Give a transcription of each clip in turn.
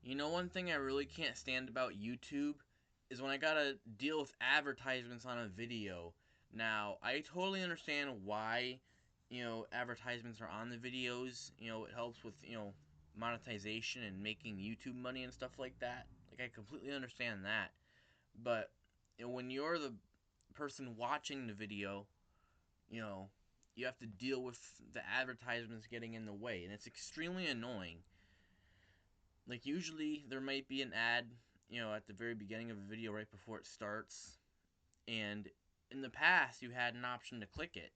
You know, one thing I really can't stand about YouTube is when I gotta deal with advertisements on a video. Now, I totally understand why, advertisements are on the videos. It helps with, monetization and making YouTube money and stuff like that. Like, I completely understand that. But, when you're the person watching the video, you know, you have to deal with the advertisements getting in the way, and it's extremely annoying. Like, usually there might be an ad, at the very beginning of a video right before it starts, and in the past you had an option to click it,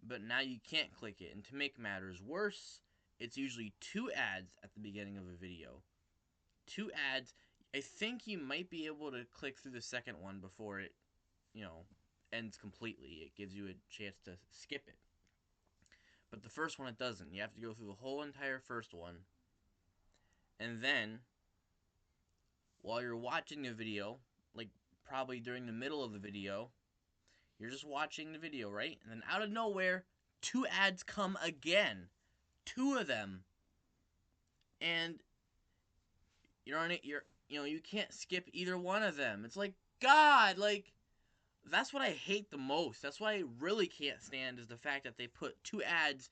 but now you can't click it. And to make matters worse, it's usually two ads at the beginning of a video. Two ads. I think you might be able to click through the second one before it, you know, ends completely. It gives you a chance to skip it. But the first one, it doesn't. You have to go through the whole entire first one. And then, while you're watching the video, like probably during the middle of the video, you're just watching the video, right? And then out of nowhere, two ads come again. Two of them. And you're on it, you can't skip either one of them. It's like, God, like, that's what I hate the most. That's what I really can't stand, is the fact that they put two ads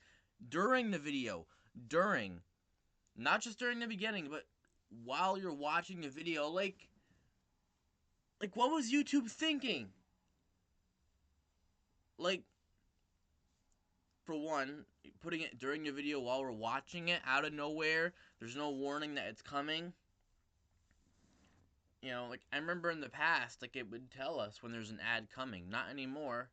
during the video. During. Not just during the beginning, but while you're watching the video. Like, what was YouTube thinking? Like, for one, putting it during the video while we're watching it out of nowhere. There's no warning that it's coming. Like, I remember in the past, like, it would tell us when there's an ad coming. Not anymore.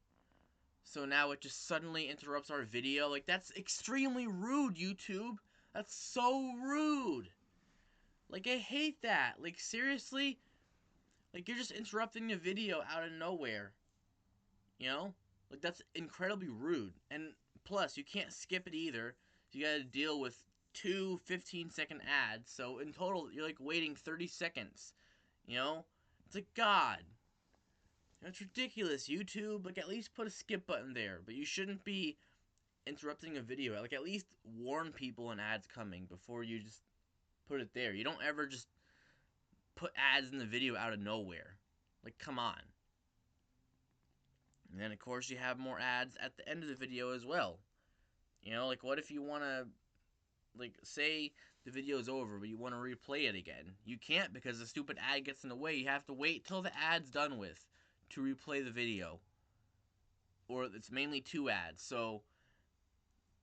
So now it just suddenly interrupts our video. Like, that's extremely rude, YouTube. That's so rude. Like, I hate that. Like, seriously? Like, you're just interrupting the video out of nowhere. You know? Like, that's incredibly rude. And plus, you can't skip it either. You gotta deal with two 15-second ads. So, in total, you're, like, waiting 30 seconds. It's like, God. That's ridiculous, YouTube. Like, at least put a skip button there. But you shouldn't be interrupting a video. Like, at least warn people an ad's coming before you just put it there. You don't ever just put ads in the video out of nowhere. Like, come on. And then, of course, you have more ads at the end of the video as well. Like, what if you want to, like, say the video's over, but you want to replay it again? You can't, because the stupid ad gets in the way. You have to wait till the ad's done with to replay the video. Or it's mainly two ads. So,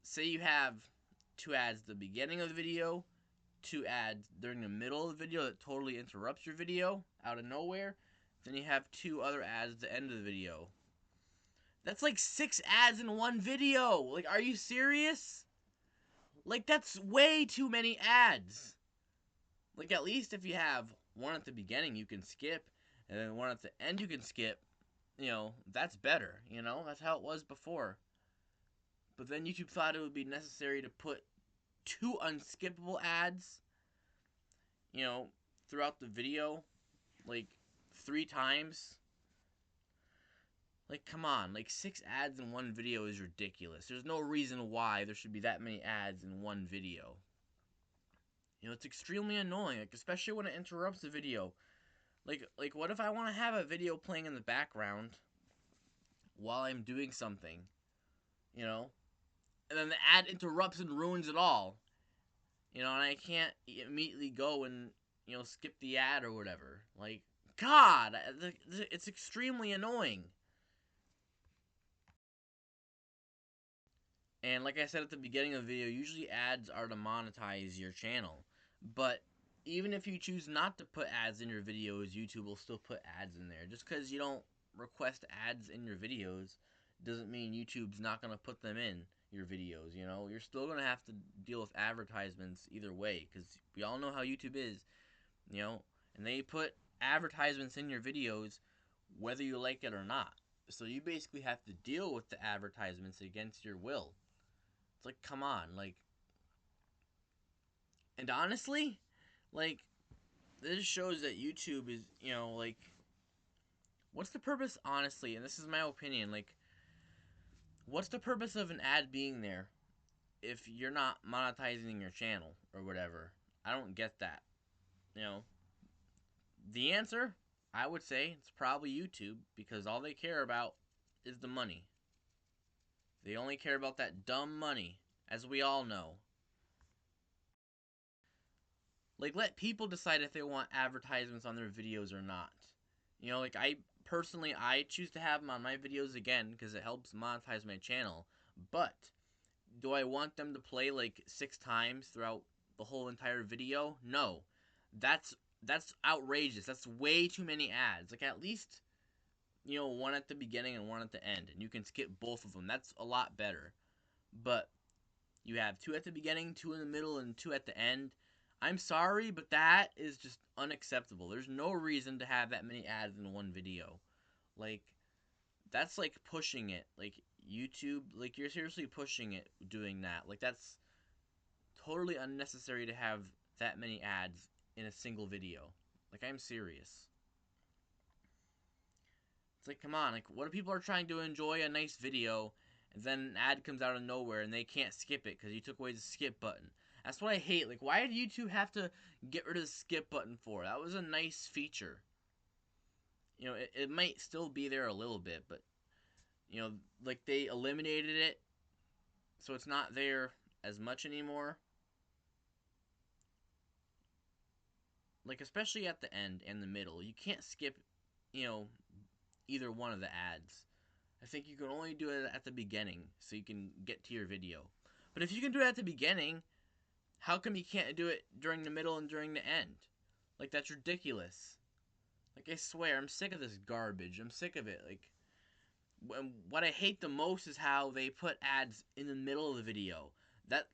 say you have two ads at the beginning of the video, two ads during the middle of the video that totally interrupts your video out of nowhere. Then you have two other ads at the end of the video. That's like 6 ads in one video. Like, are you serious? Like, that's way too many ads. Like, at least if you have one at the beginning you can skip, and then one at the end you can skip, that's better. That's how it was before. But then YouTube thought it would be necessary to put two unskippable ads, throughout the video, like 3 times. Like, come on, like 6 ads in one video is ridiculous. There's no reason why there should be that many ads in one video. It's extremely annoying, like, especially when it interrupts the video. Like, what if I want to have a video playing in the background while I'm doing something, and then the ad interrupts and ruins it all, and I can't immediately go and, skip the ad or whatever. Like, God, it's extremely annoying. And like I said at the beginning of the video, usually ads are to monetize your channel. But even if you choose not to put ads in your videos, YouTube will still put ads in there. Just because you don't request ads in your videos doesn't mean YouTube's not going to put them in your videos, You're still going to have to deal with advertisements either way, because we all know how YouTube is, And they put advertisements in your videos whether you like it or not. So you basically have to deal with the advertisements against your will. It's like, come on, like, and honestly, like, this shows that YouTube is, like, what's the purpose, honestly, and this is my opinion, like, what's the purpose of an ad being there if you're not monetizing your channel or whatever? I don't get that. You know, the answer, I would say, it's probably YouTube because all they care about is the money. They only care about that dumb money, as we all know. Like, let people decide if they want advertisements on their videos or not. Like, I choose to have them on my videos again because it helps monetize my channel. But do I want them to play like 6 times throughout the whole entire video? No. That's that's outrageous. That's way too many ads. Like, at least, one at the beginning and one at the end, and you can skip both of them. That's a lot better. But you have two at the beginning, two in the middle, and two at the end. I'm sorry, but that is just unacceptable. There's no reason to have that many ads in one video. Like, that's like pushing it. Like, YouTube, like, you're seriously pushing it doing that. Like, that's totally unnecessary to have that many ads in a single video. Like, I'm serious. It's like, come on, like, what if people are trying to enjoy a nice video and then an ad comes out of nowhere and they can't skip it because you took away the skip button? That's what I hate. Like, why did YouTube have to get rid of the skip button for? That was a nice feature. It might still be there a little bit, but, like, they eliminated it, so it's not there as much anymore. Like, especially at the end and the middle. You can't skip, you know, either one of the ads. I think you can only do it at the beginning so you can get to your video. But if you can do it at the beginning, how come you can't do it during the middle and during the end? Like, that's ridiculous. Like, I swear, I'm sick of this garbage. I'm sick of it. Like, what I hate the most is how they put ads in the middle of the video. That.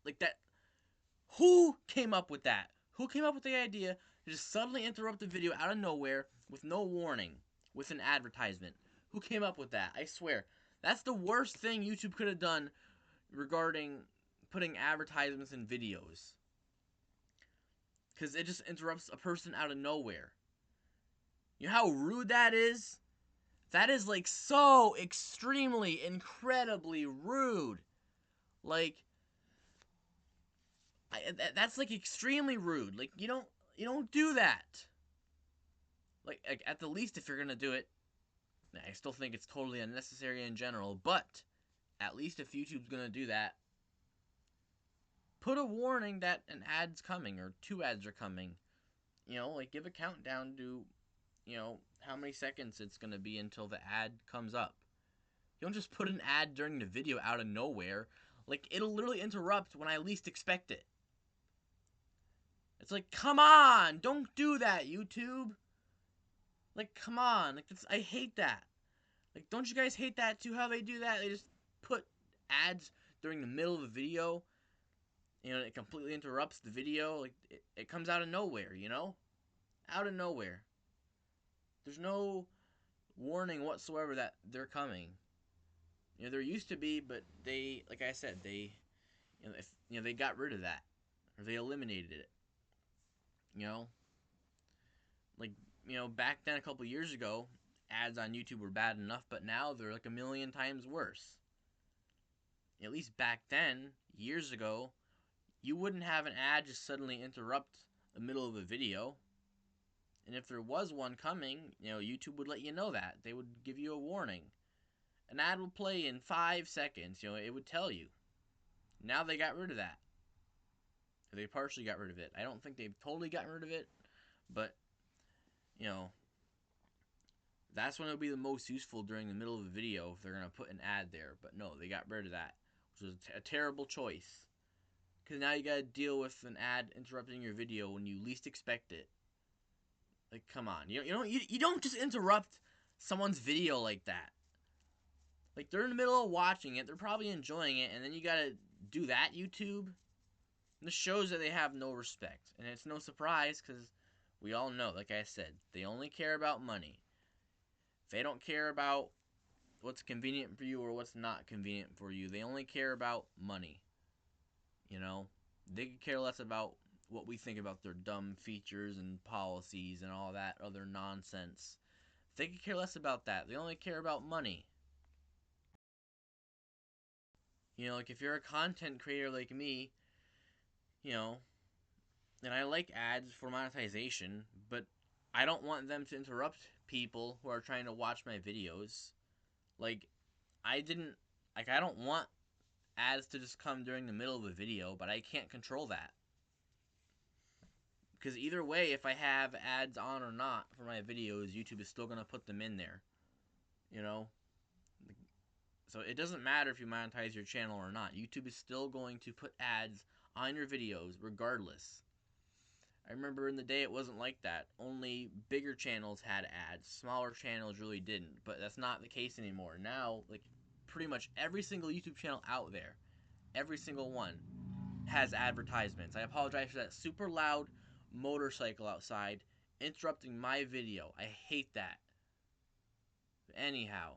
Who came up with that? Who came up with the idea to just suddenly interrupt the video out of nowhere with no warning with an advertisement? Who came up with that? I swear. That's the worst thing YouTube could have done regarding putting advertisements in videos. Because it just interrupts a person out of nowhere. You know how rude that is? That is like so extremely, incredibly rude. Like, that's like extremely rude. Like, you don't do that. Like, at the least, if you're gonna do it, I still think it's totally unnecessary in general. But at least if YouTube's gonna do that, put a warning that an ad's coming or two ads are coming. Like, give a countdown to how many seconds it's gonna be until the ad comes up. You don't just put an ad during the video out of nowhere. Like, it'll literally interrupt when I least expect it. It's like, come on, don't do that, YouTube. Like, come on, like, I hate that. Like, don't you guys hate that too? How they do that? They just put ads during the middle of the video. It completely interrupts the video. Like, it comes out of nowhere. Out of nowhere. There's no warning whatsoever that they're coming. There used to be, but they, like I said, they got rid of that, or they eliminated it. You know, like, back then a couple years ago, ads on YouTube were bad enough, but now they're like a million times worse. At least back then, years ago, you wouldn't have an ad just suddenly interrupt the middle of a video. And if there was one coming, YouTube would let you know that. They would give you a warning. An ad would play in 5 seconds, it would tell you. Now they got rid of that. They partially got rid of it. I don't think they've totally gotten rid of it, but, you know, that's when it would be the most useful during the middle of the video if they're going to put an ad there. But no, they got rid of that, which was a terrible choice. Because now you got to deal with an ad interrupting your video when you least expect it. Like, come on. You don't just interrupt someone's video like that. Like, they're in the middle of watching it. They're probably enjoying it. And then you got to do that, YouTube? And this shows that they have no respect. And it's no surprise because we all know, like I said, they only care about money. They don't care about what's convenient for you or what's not convenient for you. They only care about money. They could care less about what we think about their dumb features and policies and all that other nonsense. They could care less about that. They only care about money. Like, if you're a content creator like me, you know, And I like ads for monetization, but I don't want them to interrupt people who are trying to watch my videos. Like, I didn't, I don't want ads to just come during the middle of a video, but I can't control that. Because either way, if I have ads on or not for my videos, YouTube is still going to put them in there. You know? So it doesn't matter if you monetize your channel or not. YouTube is still going to put ads on your videos regardless. I remember in the day it wasn't like that. Only bigger channels had ads. Smaller channels really didn't. But that's not the case anymore. Now, like, pretty much every single YouTube channel out there, every single one, has advertisements. I apologize for that super loud motorcycle outside interrupting my video. I hate that. Anyhow,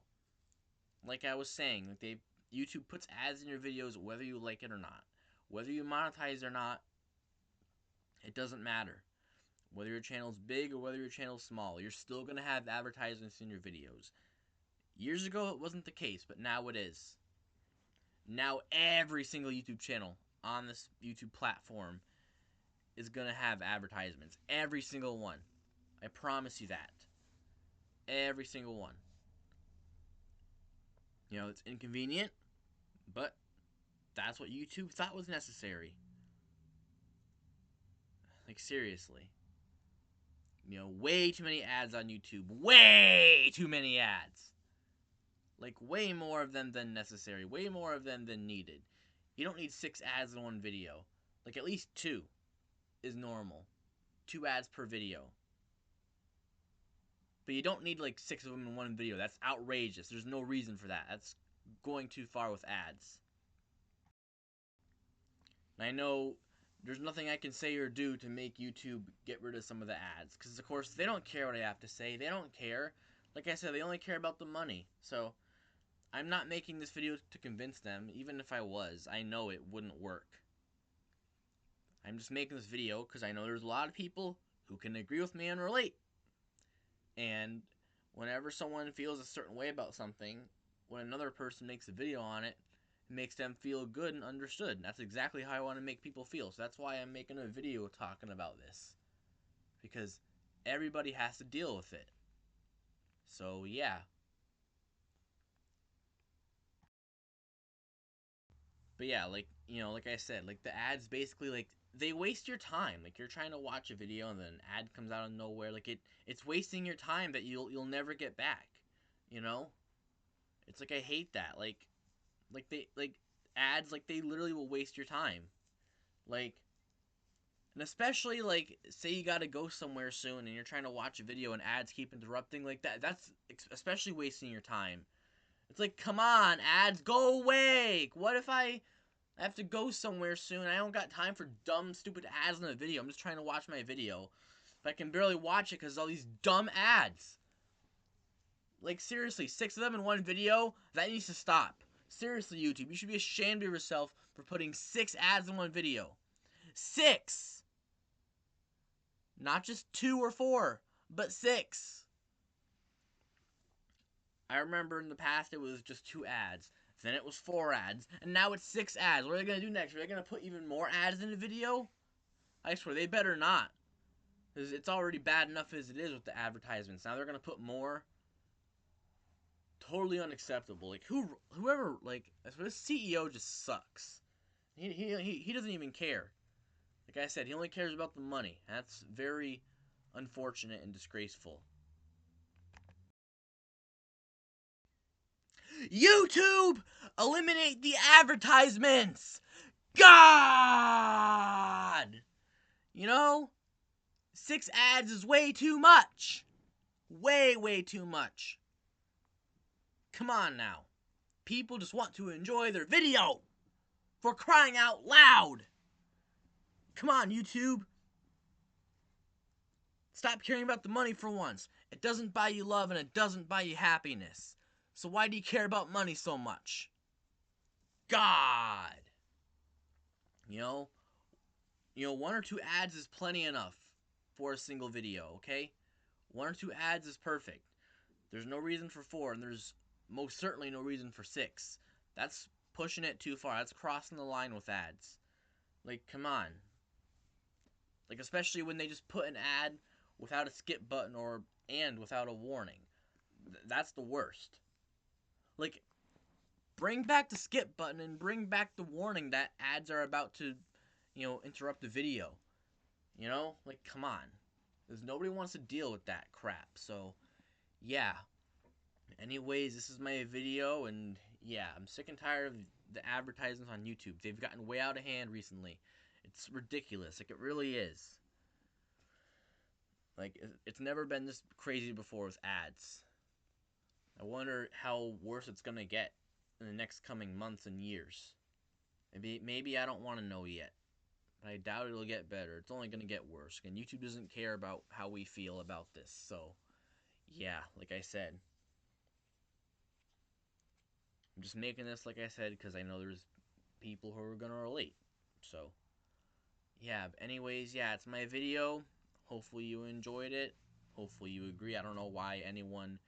like I was saying, like YouTube puts ads in your videos whether you like it or not. Whether you monetize or not, it doesn't matter. Whether your channel's big or whether your channel's small, you're still going to have advertisements in your videos. Years ago, it wasn't the case, but now it is. Now every single YouTube channel on this YouTube platform is going to have advertisements. Every single one. I promise you that. Every single one. You know, it's inconvenient, but that's what YouTube thought was necessary. Like, seriously. You know, way too many ads on YouTube. Way too many ads. Like, way more of them than necessary. Way more of them than needed. You don't need 6 ads in one video. Like, at least 2 is normal. 2 ads per video. But you don't need, like, 6 of them in one video. That's outrageous. There's no reason for that. That's going too far with ads. And I know there's nothing I can say or do to make YouTube get rid of some of the ads. Because, of course, they don't care what I have to say. They don't care. Like I said, they only care about the money. So, I'm not making this video to convince them. Even if I was, I know it wouldn't work. I'm just making this video because I know there's a lot of people who can agree with me and relate. And whenever someone feels a certain way about something, when another person makes a video on it, it makes them feel good and understood. And that's exactly how I want to make people feel. So that's why I'm making a video talking about this. Because everybody has to deal with it. So yeah. But yeah, like, you know, like I said, like the ads basically, like, they waste your time. Like, you're trying to watch a video and then an ad comes out of nowhere. Like, it's wasting your time that you'll never get back. You know? It's like I hate that. Like they like ads, like, they literally will waste your time. Like, and especially, like, say you gotta go somewhere soon and you're trying to watch a video and ads keep interrupting, like that's especially wasting your time. It's like, come on, ads, go away. What if I have to go somewhere soon? I don't got time for dumb, stupid ads in a video. I'm just trying to watch my video. But I can barely watch it because of all these dumb ads. Like, seriously, 6 of them in one video? That needs to stop. Seriously, YouTube, you should be ashamed of yourself for putting 6 ads in one video. 6! Not just 2 or 4, but 6. I remember in the past it was just 2 ads. Then it was 4 ads. And now it's 6 ads. What are they going to do next? Are they going to put even more ads in the video? I swear, they better not. Because it's already bad enough as it is with the advertisements. Now they're going to put more. Totally unacceptable. Like, whoever, like, this CEO just sucks. He doesn't even care. Like I said, he only cares about the money. That's very unfortunate and disgraceful. YouTube! Eliminate the advertisements! God! You know? 6 ads is way too much. Way, way too much. Come on now. People just want to enjoy their video. For crying out loud. Come on, YouTube. Stop caring about the money for once. It doesn't buy you love and it doesn't buy you happiness. So why do you care about money so much? God. You know, 1 or 2 ads is plenty enough for a single video, okay? 1 or 2 ads is perfect. There's no reason for 4, and there's most certainly no reason for 6. That's pushing it too far. That's crossing the line with ads. Like, come on. Like, especially when they just put an ad without a skip button or and without a warning. That's the worst. Like, bring back the skip button and bring back the warning that ads are about to, interrupt the video. Like, come on. Because nobody wants to deal with that crap. So, yeah. Anyways, this is my video, and yeah, I'm sick and tired of the advertisements on YouTube. They've gotten way out of hand recently. It's ridiculous. Like, it really is. Like, it's never been this crazy before with ads. I wonder how worse it's gonna get in the next coming months and years. Maybe I don't want to know yet, but I doubt it'll get better. It's only gonna get worse. And YouTube doesn't care about how we feel about this. So, yeah, like I said, I'm just making this, like I said, because I know there's people who are gonna relate. So, yeah. But anyways, yeah, it's my video. Hopefully you enjoyed it. Hopefully you agree. I don't know why anyone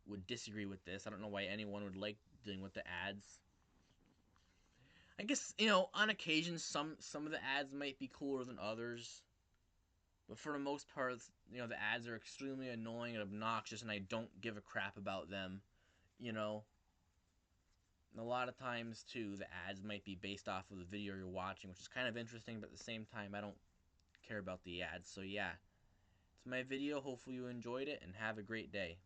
would disagree with this. I don't know why anyone would like dealing with the ads. I guess, on occasion some of the ads might be cooler than others, but for the most part, the ads are extremely annoying and obnoxious, and I don't give a crap about them. You know, and a lot of times too, the ads might be based off of the video you're watching, which is kind of interesting, but at the same time, I don't care about the ads. So yeah, it's my video. Hopefully you enjoyed it, and have a great day.